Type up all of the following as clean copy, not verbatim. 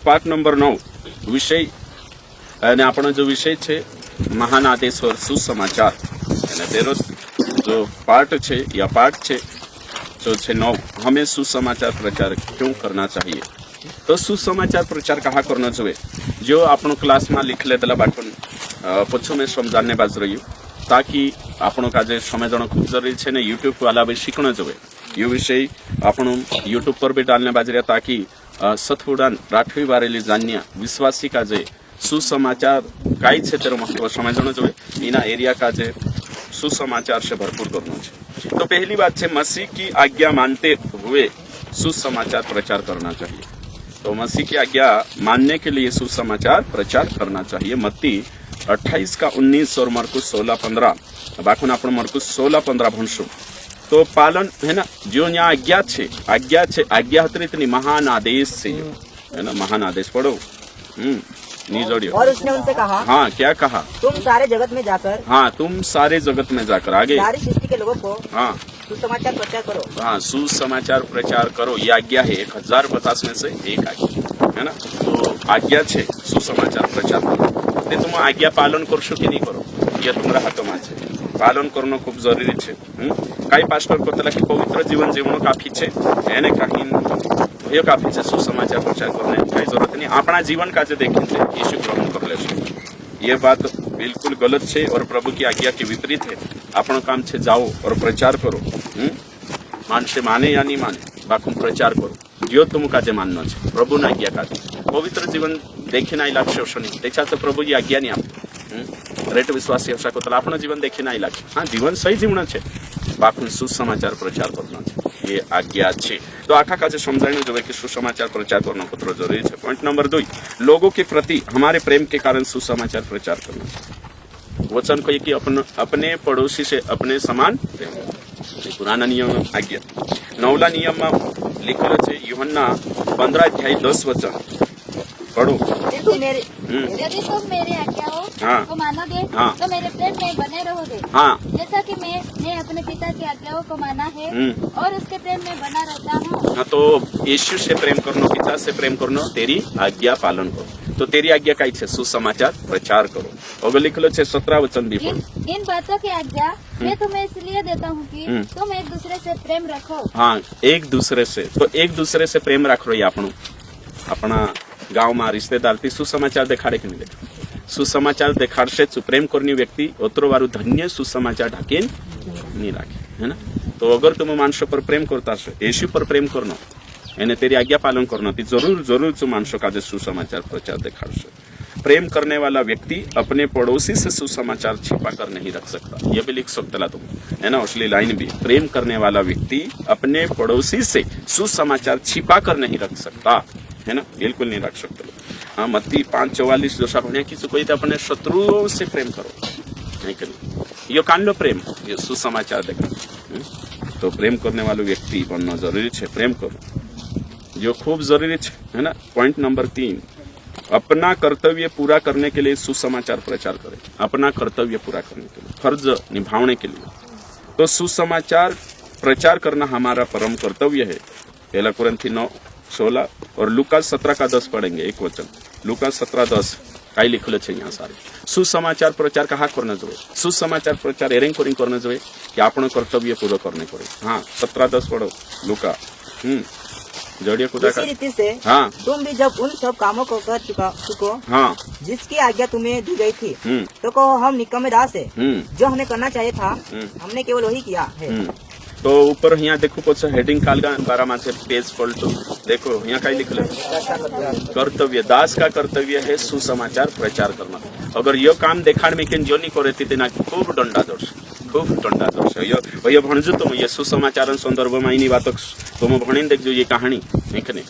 पाठ नंबर 9 विषय અને આપણો जो विषय છે महान आदेश और सुसमाचार અને તેનો जो पाठ છે या पाठ છે जो છે 9 हमें सुसमाचार प्रचार क्यों करना चाहिए। तो सुसमाचार प्रचार कहा करना જોઈએ जो આપણો ક્લાસમાં લીખલેલા બાટન પછી મેં સમજાવને બાજ રહ્યું ताकि આપણો કાજે સમજણો ખૂબ જરૂરી છે ને YouTube वाला भी શીખણો જોઈએ। ये विषय આપણો YouTube पर भी डालने बाज રહ્યા ताकि सथुडान राठवी बारेली जान्या विश्वासी काजे सुसमाचार काय छे तेरो महत्व समझना જોઈએ इना एरिया काजे सुसमाचार से भरपूर करना है। तो पहली बात है मसीह की आज्ञा मानते हुए सुसमाचार प्रचार करना चाहिए। तो मसीह की आज्ञा मानने के लिए सुसमाचार प्रचार करना चाहिए। मत्ती 28 का 19 और मरकुस 16:15 बाकुन आपण मरकुस 16:15 भणशु तो पालन है ना जो यहाँ आज्ञा छे आज्ञा हतरी इतनी महान आदेश से है ना महान आदेश पढ़ो नहीं जोड़ियो। और उसने उनसे कहा हाँ क्या कहा तुम सारे जगत में जाकर हाँ तुम सारे जगत में जाकर आगे सारी सृष्टि के लोगों को हाँ सुसमाचार प्रचार करो। हाँ सुसमाचार प्रचार करो ये आज्ञा है 1050 में से एक आज्ञा है ना। तो आज्ञा छे सुसमाचार प्रचार करो ते तुम आज्ञा पालन करशो कि नहीं करो ये तुम्हारा हाथों छे पालन करना खूब जरूरी है। काही पास्टर कहता कि पवित्र जीवन जीवन काफी है एने कहीं ये काफी है सुसमाचार प्रचार करने कई जरूरत नहीं अपना जीवन का जो देखें यीशु ग्रहण कर ले। ये बात बिल्कुल गलत है और प्रभु की आज्ञा के विपरीत है। अपना काम छे जाओ और प्रचार करो मानसे माने या नहीं माने बाकू प्रचार करो जो तुम काजे मानना है प्रभु ना आज्ञा का पवित्र जीवन देखी ना लागशे नहीं त्याच्या तो प्रभु जी आज्ञा नहीं आप रेट विश्वासी अशा को आपण जीवन देखी ना लागे हाँ जीवन सही जीवन है बाकू सुसमाचार प्रचार करना है ये आज्ञा है। तो आखा काजे समझाने जो कि सुसमाचार प्रचार करना कुछ जरूरी है। पॉइंट नंबर 2 लोगों के प्रति हमारे प्रेम के कारण सुसमाचार प्रचार करना है। वचन कही कि अपने पड़ोसी से अपने समान प्रेम पुराना नियम आज्ञा 9ला नियम में लिखेलो है यूहन्ना 15:10 पढ़ो यदि तुम मेरे आज्ञाओं को मानोगे तो मेरे प्रेम में बने रहोगे जैसा कि मैं अपने पिता की आज्ञाओं को माना है और उसके प्रेम में बना रहता हूँ। तो यीशु से प्रेम करना पिता से प्रेम करना तेरी आज्ञा पालन करो। तो तेरी आज्ञा कई है सुसमाचार प्रचार करो। और लिखलो है 17 वचन भी इन बातों की आज्ञा मैं तुम्हें इसलिए देता हूँ कि तुम एक दूसरे से प्रेम रखो। हाँ एक दूसरे से तो एक दूसरे से प्रेम रखो ये अपना गाँव में रिश्तेदार थी सुसमाचार देखाड़े कि नहीं देखा सुसमाचार देखाड़शे प्रेम करनी व्यक्ति ओतरो वारू धन्य सुसमाचार ढाके नहीं राखे है ना। तो अगर तुम मानसों पर प्रेम करता यीशु पर प्रेम करना एने तेरी आज्ञा पालन करना जरूर जरूर तू मानसों का सुसमाचार प्रचार देखाड़शे। प्रेम करने वाला व्यक्ति अपने पड़ोसी से सुसमाचार छिपा कर नहीं रख सकता। ये भी लिख सकता तुम है ना असली लाइन भी प्रेम करने वाला व्यक्ति अपने पड़ोसी से सुसमाचार छिपा कर नहीं रख सकता है ना बिल्कुल नहीं रख सकते। हाँ मत्ती 5:44 जोशा भण्या की कोई तो अपने शत्रुओं से प्रेम करो नहीं करी यो कान लो प्रेम ये सुसमाचार देखा। तो प्रेम करने वाले व्यक्ति बनना जरूरी है प्रेम करो जो खूब जरूरी है ना। पॉइंट नंबर 3 अपना कर्तव्य पूरा करने के लिए सुसमाचार प्रचार करें। अपना कर्तव्य पूरा करने के लिए फर्ज निभाने के लिए तो सुसमाचार प्रचार करना हमारा परम कर्तव्य है। 1 कुरिन्थी 9:16 और लूका 17:10 पढ़ेंगे एक वचन लूका 17:10 कई लिखल है यहाँ सारे सुसमाचार प्रचार कहा करना चाहिए सुसमाचार प्रचार एरेंग कोरिंग करना चाहिए कि आपण कर्तव्य पूरा करने पड़े। हाँ 17:10 पढ़ो लूका जोड़िए खुदा का रीति से हाँ तुम भी जब उन सब कामों को कर चुको हाँ जिसकी आज्ञा तुम्हें दी गई थी तो कहो हम निकम्मे दास है जो हमें करना चाहिए था हमने केवल वही किया है। तो ऊपर यहाँ देखो कुछ हेडिंग कालगा 12 में से पेज पलटो देखो यहाँ कई लिख ले कर्तव्य दास का कर्तव्य है सुसमाचार प्रचार करना। अगर यो काम देखाड़ में जो नहीं करे तेना खूब दंडा दोष ये भणजो तुम ये सुसमाचार संदर्भ में इनी बात तुम भणी देखजो ये कहानी नहीं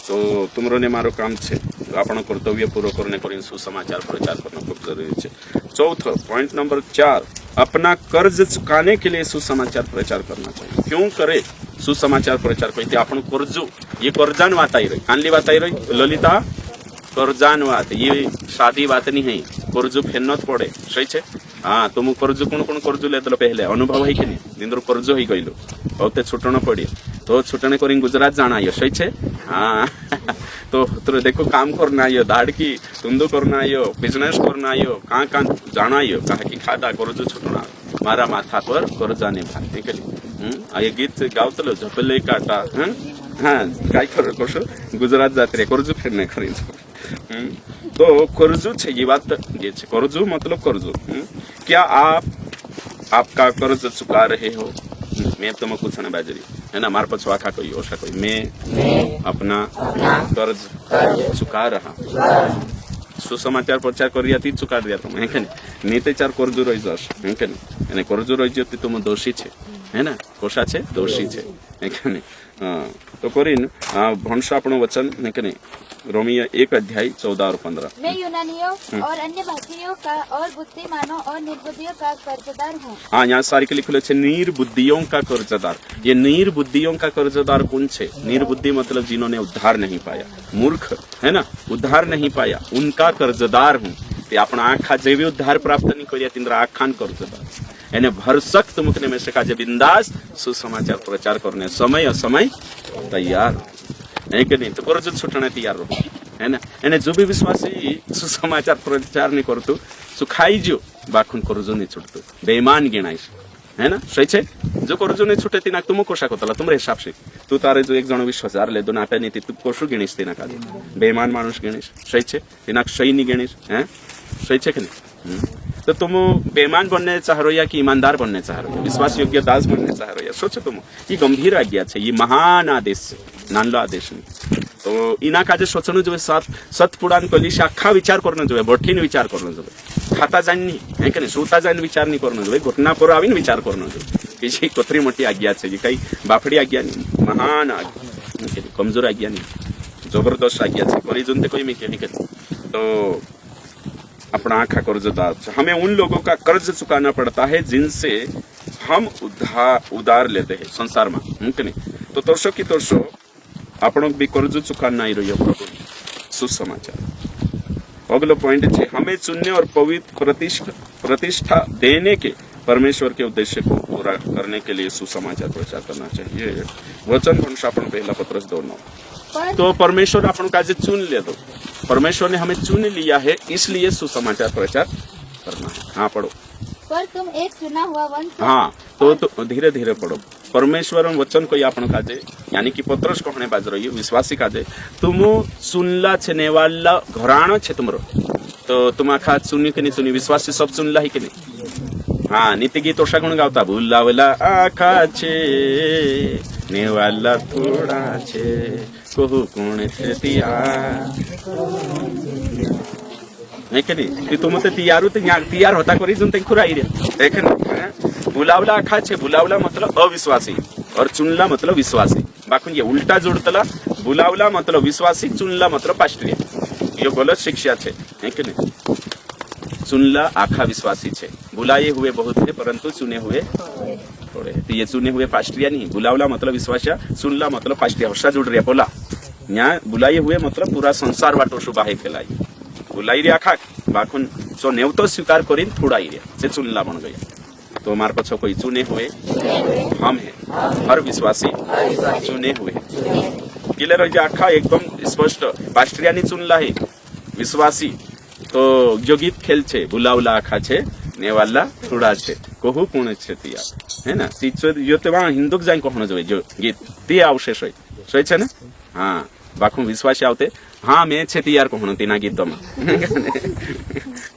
तो तुमरो ने मारो काम छे आपण कर्तव्य पूरा करने कर सुसमाचार प्रचार करना खूब जरूरी है। 4 पॉइंट नंबर 4 अपना कर्ज चुकाने के लिए सुसमाचार प्रचार करना चाहिए। क्यों करे सुसमाचार प्रचार कहते आपण कर्जो ये कर्जान बात आई रही कानली बात आई रही ललिता कर्जान बात ये सादी बात नहीं है कर्जो फेरना पड़े सही है। हाँ तुम कर्ज कौन कर्ज ले पहले अनुभव है कि नहीं दिन कर्ज हो गई बहुते छुटण पड़े तो छुटने कर गुजरात जाना सही है। हाँ तो देखो काम करना आयो दाड़की तुंदो करना आयो बिजनेस करना आयो कहाँ जाना आयो कहा की खादा कर्ज छुटना मारा माथा पर कर्जाने भाग ये गीत गावतलो झपले काटा हाँ काय करशो गुजरात जाते कर्ज फेरने खरी तो कर्जू छे ये बात ये छे कर्जू मतलब कर्जू क्या आपका कर्ज चुका रहे हो मैं तुम कुछ ना बाजरी है ना मार पछवा खा कोई ओशा कोई मैं अपना कर्ज चुका रहा सुसमाचार प्रचार करिया ती चुका दिया तुम है नहीं नीते चार कर्जू रही जश है नहीं कर्जू रही जती तुम दोषी छे है ना कोशा छे दोषी छे है नहीं तो करीन भंश आपनो वचन है नहीं रोमियो 1 अध्याय 14 और 15 मैं यूनानियों और अन्य भाषियों का और बुद्धिमानों और निर्बुद्धियों का कर्जदार हूँ। हाँ यहाँ सारी के लिखल है निर्बुद्धियों का कर्जदार। ये निर्बुद्धियों का कर्जदार कौन छे? निर्बुद्धि मतलब जिन्होंने उद्धार नहीं पाया, मूर्ख है ना, उद्धार नहीं पाया उनका कर्जदार हूँ। अपना आखा जे भी उद्धार प्राप्त नहीं करिया तिंद्रा आखान कर्जदार एने भरसक तुमकने में से काजे बिंदास सुसमाचार प्रचार करने समय असमय तैयार है कि नहीं? तो कर्ज छुटने तैयार रहो है ना। एने जो भी विश्वासी सुसमाचार प्रचार नहीं करतो सुखाई जो बाखुन कर्ज नहीं छुटतो बेईमान गिणाइस है ना। सही छे जो कर्ज नहीं छुटे तिना तुम कोशा कोतला तुमरे हिसाब से तू तारे जो 1 जण 20,000 ले दोन आपे नहीं तू कोशु गिणीस तिना काजे बेईमान मानुष गिणीस। सही छे तिना सही नहीं गिणीस हैं। सही छे कि नहीं? तो तुम बेईमान बनने चाह रहे हो या कि ईमानदार बनने चाह रहे हो, विश्वास योग्य दास बनने चाह रहे हो? सोचो तुम ये गंभीर आज्ञा है, ये महान आदेश है, नानलो आदेश नहीं। तो इना काजे सोचणं जो सतपुडान कलीशी आखा विचार करणं जो बठीन विचार करणं जो खाता जाणी है कि नहीं, श्रोता जाण विचार नहीं करणं जो घटना पर आवीन विचार करणं जो ही कतरी मोठी आज्ञा है। जी काही बाफडी आज्ञा नहीं, महान आज्ञा, कमजोर आज्ञा नहीं, जबरदस्त आज्ञा है। परिजन ते कोई में के तो अपना आखा कर्जदार। हमें उन लोगों का कर्ज चुकाना पड़ता है जिनसे हम उधार लेते हैं संसार में मुमकिन तो तोर्षो की तोर्षो आपनों भी कर्ज चुकाना ही रही प्रभु सुसमाचार। अगला पॉइंट है हमें चुनने और पवित्र प्रतिष्ठा देने के परमेश्वर के उद्देश्य को पूरा करने के लिए सुसमाचार प्रचार करना चाहिए। वचन वंशापन पहला पत्रस 2:9। तो परमेश्वर अपन का चुन ले दो, परमेश्वर ने हमें चुन लिया है इसलिए सुसमाचार प्रचार करना है। हाँ पढ़ो। पर तुम एक चुना हुआ वंश। हाँ तो धीरे धीरे पढ़ो। परमेश्वर वचन को आपण काजे यानी कि पत्रस कहने बाज रही विश्वासी काजे तुम चुनला छे वाला घराणो छे तुमरो। तो तुम आखा चुनी कि नहीं चुनी, विश्वासी सब चुनला ही कि नहीं। हाँ नीति गीत ओषा गुण गावता भूलावला आखा छे नेवाला थोड़ा छे कहू कोण छे तियार है कि नहीं कि तुम ते तैयार होता करी जुन ते खुराई रे देख बुलावला आखा छे। बुलावला मतलब अविश्वासी और चुनला मतलब विश्वासी। बाकी ये उल्टा जोड़तला बुलावला मतलब विश्वासी, चुनला मतलब पास्ट्रिया। ये गलत शिक्षा छे है कि नहीं। चुनला आखा विश्वासी छे, बुलाए हुए बहुत थे परंतु चुने हुए थोड़े। तो ये चुने हुए पास्ट्रिया नहीं, बुलावला मतलब विश्वासिया, चुनला मतलब पास्ट्रिया। हर्षा जोड़ रहा बोला यहाँ बुलाए हुए मतलब पूरा संसार वाटो शुभाहे फैलाई बुलाई रे आखा बाखुन सो नेवतो स्वीकार करीन थोड़ाई रे से चुनला बन गया। तो हमारे पछो कोई चुने हुए हम है, हर विश्वासी चुने हुए क्लियर हो आखा एकदम स्पष्ट। पास्ट्रिया नहीं चुनला है विश्वासी तो जो गीत खेल छे बुलावला आखा छे नेवाला थोड़ा छे कहू कोण छे तिया है ना। टीचर यो ते वहां हिंदुक जाइन कहनो जोय जो गीत ते अवशेष होय सही छे ने। हाँ बाखू विश्वासी आवते हाँ मैं छे तैयार कहनो तीना गीत में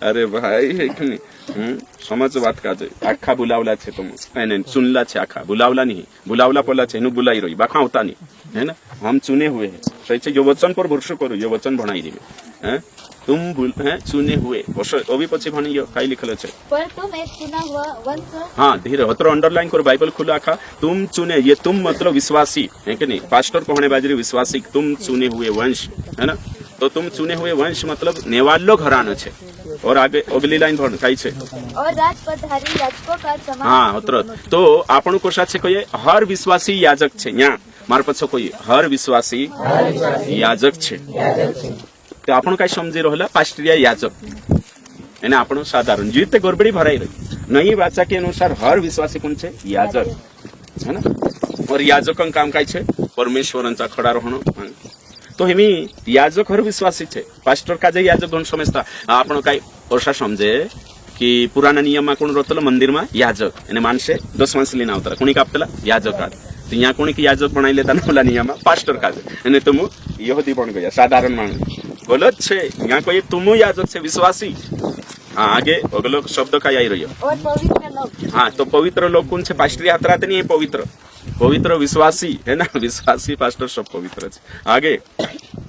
अरे भाई है कि नहीं समझ बात का जो आखा बुलावला छे तुम नहीं चुनला छे आखा बुलावला नहीं, बुलावला पला छे नु बुलाई रही बाखा होता नहीं है ना। हम चुने हुए हैं सही छे। यो वचन पर भरोसा करो, यो वचन भणाई दिबे हैं तुम चुने हुए अभी पछी भणी काई लिखल छे पर तुम एक चुना हुआ वंश। हाँ धीरे हतरो अंडरलाइन करो बाइबल खुला आखा तुम चुने ये तुम मतलब विश्वासी है कि नहीं। पास्टर कहने बाजरी विश्वासी तुम चुने हुए वंश है ना। तो तुम चुने हुए वंश मतलब नेवालो घरानो छे। और आगे अगली लाइन भण काई छे और राजपदधारी याजकों का समान। हाँ हतरो तो आपण कोशा छे कोई हर विश्वासी याजक छे। यहाँ मार पछो कोई हर विश्वासी याजक छे। तो आपण काय समझी रहला पास्ट्रिया याजक एने आपण साधारण जीते गड़बड़ी भराई रही नई वाचा के अनुसार हर विश्वासी कौन छे याजक है ना। और याजकन काम काय छे परमेश्वरांचा खडा रहणं। तो हेमी याजक हर विश्वासी छे पास्टर काजे याजक गुण समजता आपण काय ओशा समजे की पुराना नियमમાં કોણ રોતલો મંદિરમાં યાજક એને માનશે 10 માણસ લઈને આવતા કોણી કાપતલા યાજક કાઢ તો અહીંયા કોણી કે યાજક બનાવી લેતા નોલા નિયમમાં પાસ્ટર કાઢે અને तुम यहूदी बन गया साधारण माणस गलत छे यहाँ कोई तुम याजक छे विश्वासी हाँ आगे अगलो शब्द का आई रही और पवित्र लोग। हाँ तो पवित्र लोग कौन छे पास्टर याद रहते नहीं पवित्र पवित्र विश्वासी है ना विश्वासी पास्टर सब पवित्र है आगे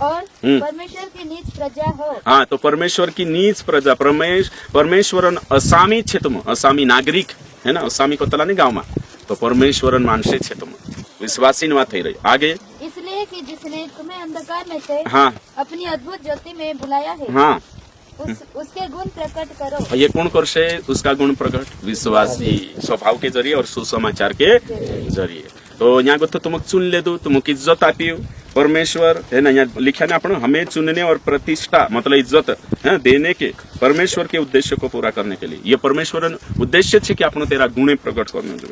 और परमेश्वर की नीच प्रजा हो। हाँ तो परमेश्वर की नीच प्रजा परमेश्वरन असामी छे तुम असामी नागरिक है ना असामी को तला नहीं गाँव में तो परमेश्वरन मानसे छे तुम विश्वासी न थई रही आगे इसलिए कि जिसने तुम्हें अंधकार में से हाँ अपनी अद्भुत ज्योति में बुलाया है हाँ उसके गुण प्रकट करो। ये कौन करसे उसका गुण प्रकट विश्वासी स्वभाव के जरिए और सुसमाचार के जरिए तो यहाँ को तो तुमको चुन ले दो तुमको इज्जत आती हो परमेश्वर है ना यहाँ लिखा ना अपन हमें चुनने और प्रतिष्ठा मतलब इज्जत है देने के परमेश्वर के उद्देश्य को पूरा करने के लिए ये परमेश्वर उद्देश्य है कि अपन तेरा गुणे प्रकट करना जो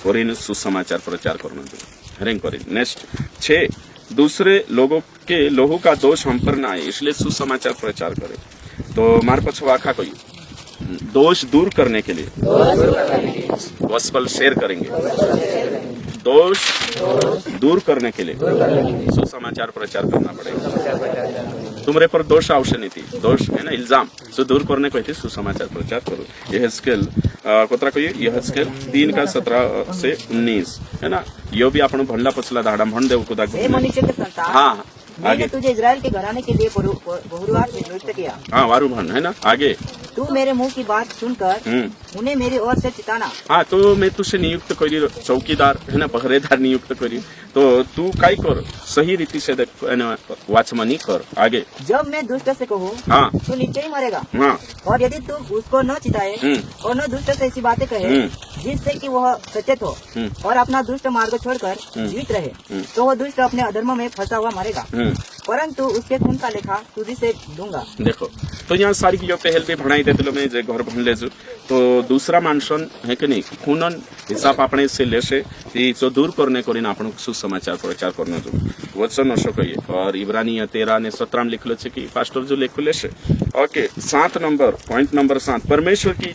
और इन सुसमाचार प्रचार करना जो हरेंग करे नेक्स्ट 6 दूसरे लोगों के लोहू का दोष हम पर ना आए इसलिए सुसमाचार प्रचार करे तो मार पछो आखा कोई दोष दूर करने के लिए गॉस्पेल शेयर करेंगे दोष दूर करने के लिए सुसमाचार प्रचार करना पड़ेगा तुम्हारे पर दोष आवश्यक नहीं थी दोष है ना इल्जाम जो दूर करने को थी सुसमाचार प्रचार करो यह स्केल कोतरा कहिए यह स्केल 3:17 से 19 है ना यो भी अपन भंडला पछला दाड़ा भंड देव खुदा हे मनुष्य के संतान हाँ मैंने तुझे इजराइल के घराने के लिए बहुरुआत नियुक्त किया। हाँ वारू भंड है ना आगे तू मेरे मुंह की बात सुनकर उन्हें मेरी ओर से चिताना। हाँ तो मैं तुझे नियुक्त करी चौकीदार है ना पहरेदार नियुक्त करी तो तू काय कर सही रीति से वाचमनी कर आगे जब मैं दुष्ट से कहूँ हाँ तू निश्चय ही मरेगा हाँ और यदि तू उसको न चिताए और न दुष्ट से ऐसी बातें कहे जिससे कि वह सचेत हो और अपना दुष्ट मार्ग छोड़कर जीवित रहे तो वह दुष्ट अपने अधर्म में फंसा हुआ मरेगा परंतु उसके खून का लेखा तुझी से दूंगा। देखो तो यहाँ सारी की जो पहल भी भणाई देते मैं जे घर भण ले तो दूसरा मानसन है कि नहीं खूनन हिसाब अपने से लेसे जो दूर करने को आपण सुसमाचार प्रचार करने जो वचन असो कहिए और इब्रानी 13 ने 17 लिखलो छे कि पास्टर जो लिखो लेसे ओके 7 नंबर पॉइंट नंबर 7 परमेश्वर की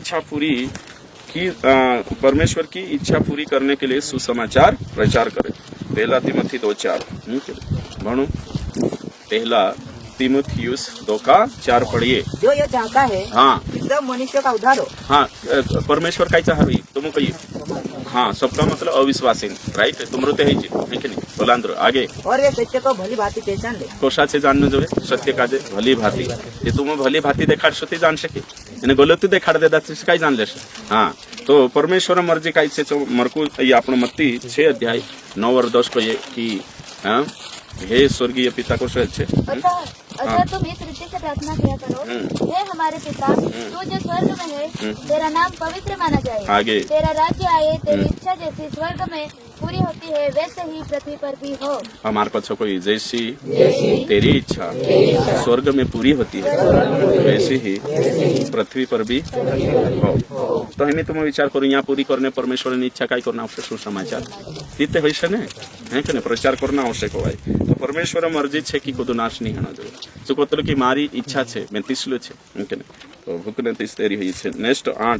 इच्छा पूरी करने के लिए सुसमाचार प्रचार करे पहला तिमोथी 2:4 भणो पहला तिमुथियुस 2:4 पढ़िए जो ये चाहता है हाँ कि सब मनुष्य का उद्धार हो। हाँ परमेश्वर का चाह रही तुम कहिए हाँ सबका मतलब अविश्वासी राइट तुमरो ते है नहीं बोलांद्र आगे और वे सत्य को भली भांति पहचान ले कोशा से जानने जो सत्य का भली भांति ये तुम भली भांति देखाड़ सती जान सके यानी गलती देखाड़ देता काय जान ले हाँ तो परमेश्वर मर्जी काय से मरकू ये आपण मत्ती 6:9-10 को ये कि हाँ हे स्वर्गीय पिता को श्रेष्ठ अतः तुम इस रीति से प्रार्थना किया करो हे हमारे पिता तू जो स्वर्ग में है तेरा नाम पवित्र माना जाए आगे तेरा राज्य आए तेरी इच्छा जैसी स्वर्ग में पूरी होती है वैसे ही पृथ्वी पर भी हो। हमारे पास कोई जैसी तेरी इच्छा स्वर्ग में पूरी होती है वैसे ही पृथ्वी पर भी हो तो हमें तुम विचार करो यहाँ पूरी करने परमेश्वर ने इच्छा काय करना आवश्यक सुसमाचार इतने वैसे है कि नहीं प्रचार करना आवश्यक हो तो परमेश्वर मर्जी है कि खुद नाश नहीं होना जो कहते कि मारी इच्छा है मैं तीसलो है कि नहीं तो भूखने तीस तेरी हुई है नेक्स्ट 8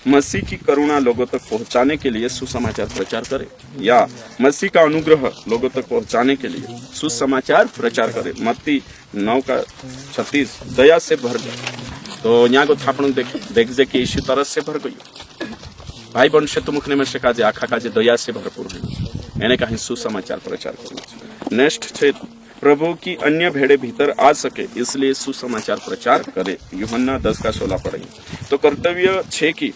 मसीह की करुणा लोगों तक पहुंचाने के लिए सुसमाचार प्रचार करे या मसीह का अनुग्रह लोगों तक पहुंचाने के लिए सुसमाचार प्रचार करे मत्ती 9:36 दया से भर गए तो यहाँ को थापण देख जे कि यीशु तरस से भर गई भाई बन से तुमने में से काजे आखा काजे दया से भरपूर है यानी कहीं सुसमाचार प्रचार करना नेक्स्ट छे प्रभु की अन्य भेड़े भीतर आ सके इसलिए सुसमाचार प्रचार करे यूहन्ना 10:16 पढ़ेंगे तो कर्तव्य छे कि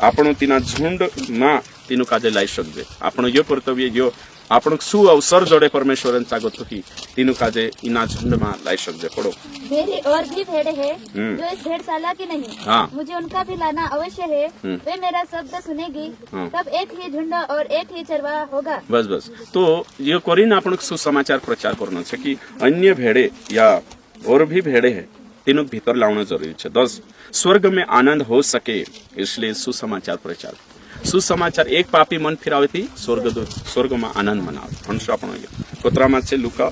आपण तीना झुंड में तीनु काजे लाई सकजे आपण यो कर्तव्य यो आपण सु अवसर जोड़े परमेश्वर चागत की तीनु काजे इना झुंड में लाई सकजे पढ़ो मेरी और भी भेड़े हैं जो इस भेड़शाला की नहीं हाँ मुझे उनका भी लाना अवश्य है वे मेरा शब्द सुनेगी तब एक ही झुंड और एक ही चरवाहा होगा बस तो ये करीन आपण सुसमाचार प्रचार करना है कि अन्य भेड़े या और भी भेड़े है तीनों भीतर लाना जरूरी है 10 स्वर्ग में आनंद हो सके इसलिए सुसमाचार प्रचार सुसमाचार एक पापी मन फिरावे थी स्वर्ग में आनंद मनावे कोतरा में लुका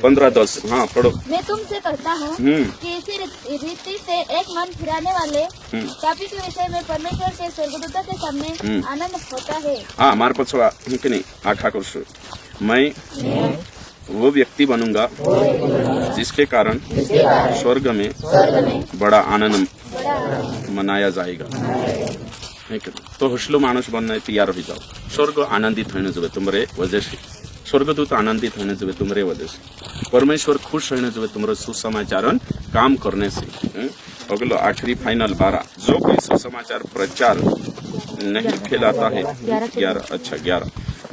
15:10 हाँ पढ़ो। मैं तुमसे कहता हूँ कि इसी रीति से एक मन फिराने वाले पापी के विषय में परमेश्वर के स्वर्गदूतों के सामने आनंद होता है। हाँ मार पछवा कि नहीं आखा कर मैं वो व्यक्ति बनूंगा जिसके कारण स्वर्ग में बड़ा आनंद मनाया जाएगा। तो होशलो मानुष बनना तैयार हो जाओ। स्वर्ग आनंदित होने जब तुम्हारे वजह से, स्वर्गदूत आनंदित होने जब तुम्हारे वजह से, परमेश्वर खुश होने जब तुम्हारे सुसमाचार काम करने से। अगलो आखिरी फाइनल 12, जो कोई सुसमाचार प्रचार नहीं फैलाता है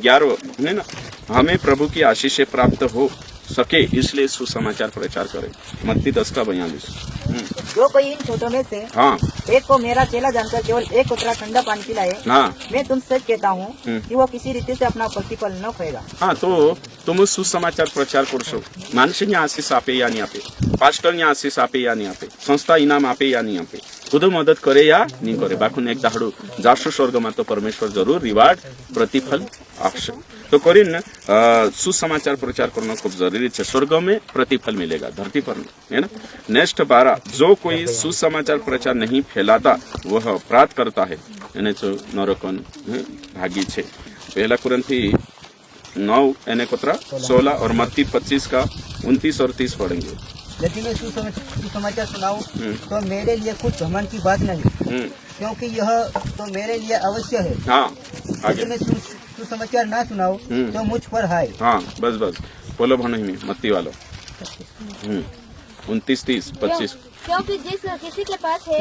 11 है ना, हमें प्रभु की आशीष प्राप्त हो सके इसलिए सुसमाचार प्रचार करें। मत्ती 10:42। जो कोई इन छोटों में से हाँ एक को मेरा चेला जानकर केवल एक उतरा ठंडा पानी पिलाए, हाँ मैं तुम सच कहता हूँ कि वो किसी रीति से अपना प्रतिफल न खोएगा। हाँ तो तुम सुसमाचार प्रचार करशो, मानसिक आशीष आपे या नहीं आपे, पास्टर आशीष आपे या नहीं आपे, संस्था इनाम आपे या नहीं आपे, खुद मदद करे या नहीं करे, बाखुन एक दाहड़ू जाशो स्वर्ग में तो परमेश्वर जरूर रिवार्ड प्रतिफल आपसे। तो करीन सुसमाचार प्रचार करना खूब जरूरी है। स्वर्ग में प्रतिफल मिलेगा, धरती पर नहीं, है ना। नेक्स्ट 12, जो कोई सुसमाचार प्रचार नहीं फैलाता वह अपराध करता है, એને નરકન ભાગી છે। पहला कुरिन्थी 9 एने कोतरा 16 और मत्ती 25 का 29 और 30 पढ़ेंगे। यदि मैं सुसमाचार सुनाऊं तो मेरे लिए कुछ घमंड की बात नहीं, क्योंकि यह तो मेरे लिए अवश्य है। हाँ आगे। यदि मैं सुसमाचार ना सुनाऊं तो मुझ पर है। हाँ बस बोलो भाई में मत्ती वालो 29, 30, 25। क्योंकि जिस किसी के पास है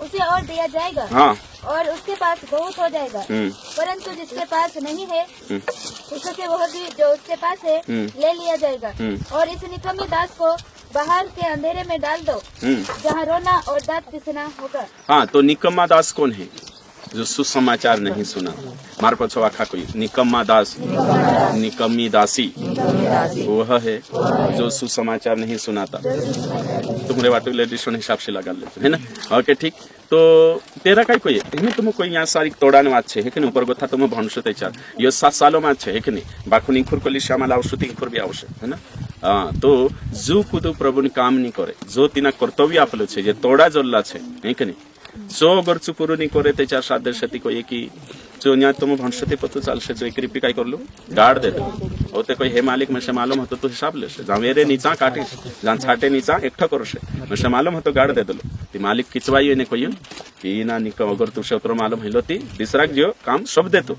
उसे और दिया जाएगा, हाँ और उसके पास बहुत हो जाएगा, परंतु जिसके पास नहीं है उससे वह भी जो उसके पास है ले लिया जाएगा। और इस निकम्मे दास को बाहर के अंधेरे में डाल दो, जहाँ रोना और दांत पिसना होगा। हाँ तो निकम्मा दास कौन है? जो सुसमाचार नहीं सुना। मार पछो आखा कोई निकम्मा दास, निकम्मी दासी वह है जो सुसमाचार नहीं सुनाता। तुम्हारे वाटो लेडिशन हिसाब से लगा लेते है ना। ओके ठीक। तो तेरा काय कोई है तुम कोई यहाँ सारी तोड़ाने बात है कि नहीं, ऊपर गोथा तुम भनशो त्याचार ये 7 सालों में है कि नहीं, बाखुन इंखुर को लिश्यामाला आवश्यक इंखुर भी आवश्यक है ना। तो जो कुदू प्रभु काम नहीं करे, जो तीना कर्तव्य आपलो छे, जे तोड़ा जोल्ला छे है कि नहीं, जो अगर चुपुरू नहीं करे त्याचार साध्य क्षति को की जो यहाँ तुम भनशते पतो चालशे, जो एक रिपी काय करलो गाड़ दे दो होते कोई हे मालिक में से मालूम होतो तो हिसाब लेशे, जहाँ वेरे नीचा काटिश जहाँ छाटे नीचा एकठा करशे में से मालूम होतो गाड़ दे दो। ती मालिक खिंचवाई ने कोई कि ना निकम अगर तुझे उतरो मालूम है ती दिसराक जो काम सब दे तो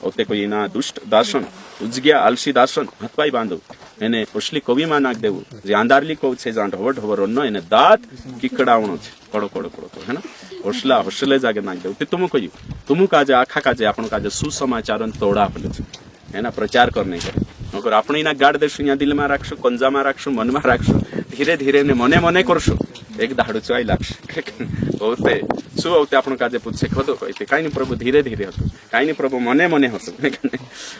होते कोई ना दुष्ट दासन उजग्या आलसी दासन हथपाई बांधो એને ઉછલી કોવીમાં નાખ દેવું, જે આંદારલી કોવ છે જાણ ઢવર ઢવર નો એને દાંત કિકડાવણો છે કડો કડો કડો है ना, હોસલા હોસલે જાગે નાખ દેવું। તે तुम કહ્યું तुम काजे आखा काजे आपण काजे सुसमाचारन तोड़ा आपले છે है ना, प्रचार करने के नकर आपण इना गाड़ देशु या दिल में राखशु, कंजा में राखशु, मन में राखशु, धीरे धीरे ने मने मने करशु, एक दाड़ू चुआई लागशे होते शू होते आपण काजे पूछे खदो कहते काई नहीं प्रभु धीरे धीरे हतो, काई नहीं प्रभु मने मने हतो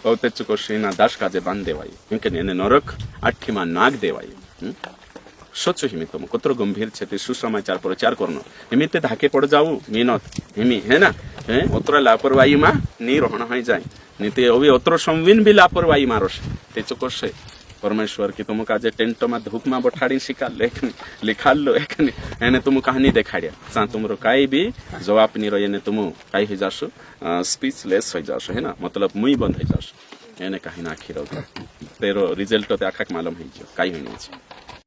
होते चुकोशी ना दास काजे बांध देवाई के ने नरक आठी में नाग देवाई। सोचो हिमी तुम कतरो गंभीर छे सुसमाचार प्रचार करनो, हिमीते धाके पड़ जाऊ मेहनत हिमी है ना, उतरा लापरवाही में नहीं रहना हो जाए नहीं तो अभी उतरो संविन भी लापरवाही मारोश ते चुकोशे परमेश्वर की तुम काजे टेंट में धूप में बैठाड़ी शिका लिखा लो एने तुम कहानी देखाड़िया सा तुमरो काई भी जवाब नहीं रहे ने तुम काई हो जाशो स्पीचलेस हो जाशो है ना, मतलब मुई बंद हो जाशो एने कहीं ना आखिर तेरो रिजल्ट तो आखा मालूम हो काई हो नहीं।